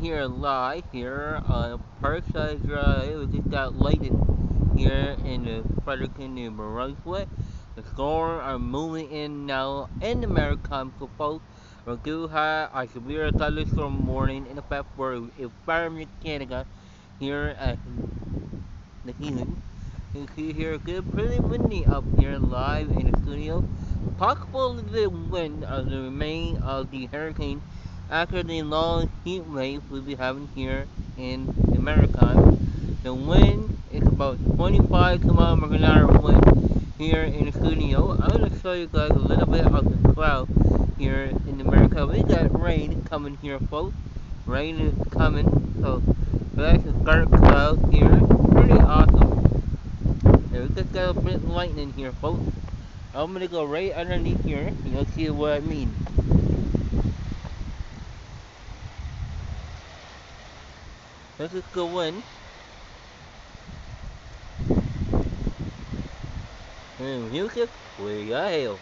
here live here on Parkside Drive. We just got lightning here in the Fredericton, New Brunswick. The storm are moving in now in the maritime coast. We do have a severe thunderstorm warning in effect for environment Canada here at the healing. You can see here good, pretty windy up here live in the studio. Possible the wind of the remain of the hurricane after the long heat wave we'll be having here in the maritime. The wind is about 25 km/h wind here in the studio. I'm going to show you guys a little bit of the cloud here in America. We got rain coming here, folks. Rain is coming, so that's a dark cloud here. Pretty awesome. We just got a bit of lightning here, folks. I'm gonna go right underneath here. You'll see what I mean. Let's just go in. And music, we got hail.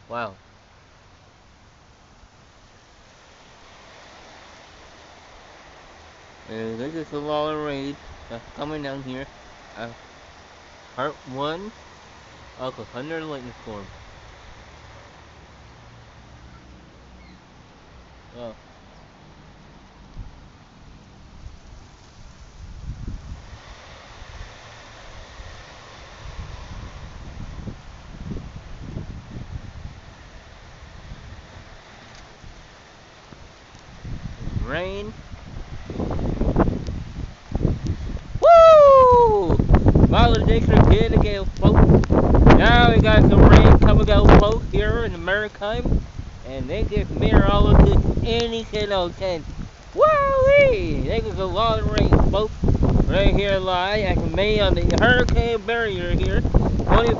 Wow. And this is a lot of rain that's coming down here. Part 1 of a thunder lightning storm. Oh. Rain. Woo! Valediction here to go, folks. Now we got some rain coming out, folks, here in the maritime. And they just mirror all of this anything else. Woo-wee! They got a lot of rain, folks. Right here live. I can made on the hurricane barrier here. 25